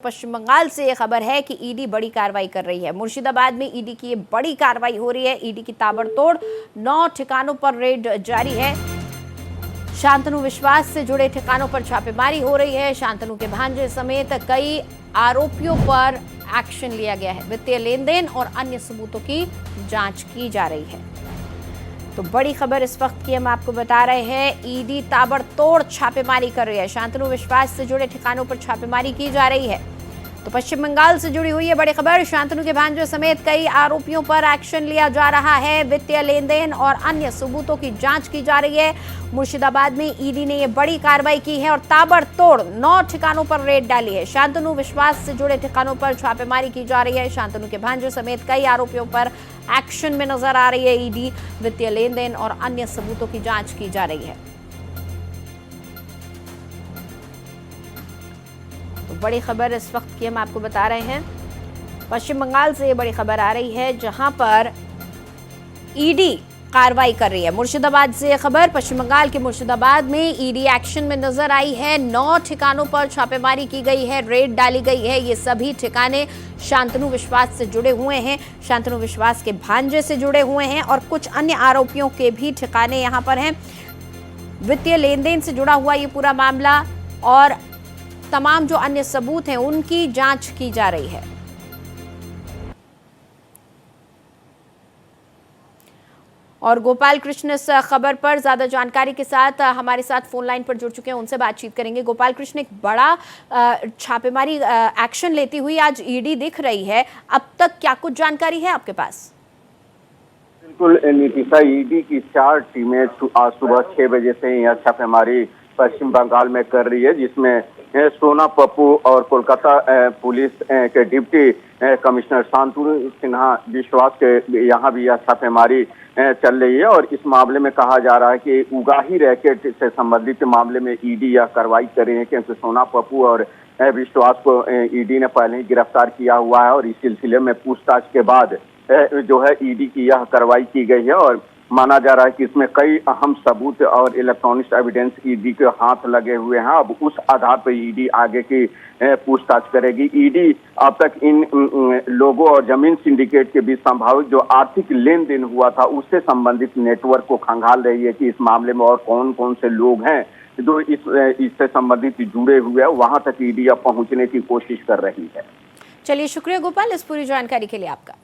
पश्चिम बंगाल से ये खबर है कि ईडी बड़ी कार्रवाई कर रही है। मुर्शिदाबाद में ईडी की ये बड़ी कार्रवाई हो रही है। ईडी की ताबड़तोड़ 9 ठिकानों पर रेड जारी है। शांतनु विश्वास से जुड़े ठिकानों पर छापेमारी हो रही है। शांतनु के भांजे समेत कई आरोपियों पर एक्शन लिया गया है। वित्तीय लेन देन और अन्य सबूतों की जांच की जा रही है। तो बड़ी खबर इस वक्त की हम आपको बता रहे हैं। ईडी ताबड़तोड़ छापेमारी कर रही है। शांतनु विश्वास से जुड़े ठिकानों पर छापेमारी की जा रही है। तो पश्चिम बंगाल से जुड़ी हुई है बड़ी खबर। शांतनु के भांजे समेत कई आरोपियों पर एक्शन लिया जा रहा है। वित्तीय लेन देन और अन्य सबूतों की जांच की जा रही है। मुर्शिदाबाद में ईडी ने यह बड़ी कार्रवाई की है और ताबड़तोड़ 9 ठिकानों पर रेड डाली है। शांतनु विश्वास से जुड़े ठिकानों पर छापेमारी की जा रही है। शांतनु के भांजे समेत कई आरोपियों पर एक्शन में नजर आ रही है ईडी। वित्तीय लेन देन और अन्य सबूतों की जांच की जा रही है। तो बड़ी खबर इस वक्त की हम आपको बता रहे हैं। पश्चिम बंगाल से ये बड़ी खबर आ रही है जहां पर ईडी कार्रवाई कर रही है। मुर्शिदाबाद से ये खबर। पश्चिम बंगाल के मुर्शिदाबाद में ईडी एक्शन में नजर आई है। 9 ठिकानों पर छापेमारी की गई है, रेड डाली गई है। ये सभी ठिकाने शांतनु विश्वास से जुड़े हुए हैं, शांतनु विश्वास के भांजे से जुड़े हुए हैं और कुछ अन्य आरोपियों के भी ठिकाने यहां पर हैं। वित्तीय लेन देन से जुड़ा हुआ ये पूरा मामला और तमाम जो अन्य सबूत हैं उनकी जांच की जा रही है। और गोपाल कृष्ण इस खबर पर ज्यादा जानकारी के साथ हमारे साथ फोन लाइन पर जुड़ चुके हैं, उनसे बातचीत करेंगे। गोपाल कृष्ण, एक बड़ा छापेमारी एक्शन लेती हुई आज ईडी दिख रही है, अब तक क्या कुछ जानकारी है आपके पास? बिल्कुल नीतिशा, ईडी की 4 टीमें आज सुबह 6 बजे से यह छापेमारी पश्चिम बंगाल में कर रही है, जिसमें सोना पप्पू और कोलकाता पुलिस के डिप्टी कमिश्नर शांतनु सिन्हा विश्वास के यहाँ भी यह छापेमारी चल रही है। और इस मामले में कहा जा रहा है कि उगाही रैकेट से संबंधित मामले में ईडी यह कार्रवाई कर रही है, क्योंकि सोना पप्पू और विश्वास को ईडी ने पहले ही गिरफ्तार किया हुआ है और इस सिलसिले में पूछताछ के बाद जो है ईडी की यह कार्रवाई की गई है। और माना जा रहा है कि इसमें कई अहम सबूत और इलेक्ट्रॉनिक एविडेंस ईडी के हाथ लगे हुए हैं। अब उस आधार पर ईडी आगे की पूछताछ करेगी। ईडी अब तक इन लोगों और जमीन सिंडिकेट के बीच संभावित जो आर्थिक लेन देन हुआ था उससे संबंधित नेटवर्क को खंगाल रही है कि इस मामले में और कौन कौन से लोग हैं जो इससे संबंधित जुड़े हुए हैं। वहां तक ईडी अब पहुंचने की कोशिश कर रही है। चलिए, शुक्रिया गोपाल इस पूरी जानकारी के लिए आपका।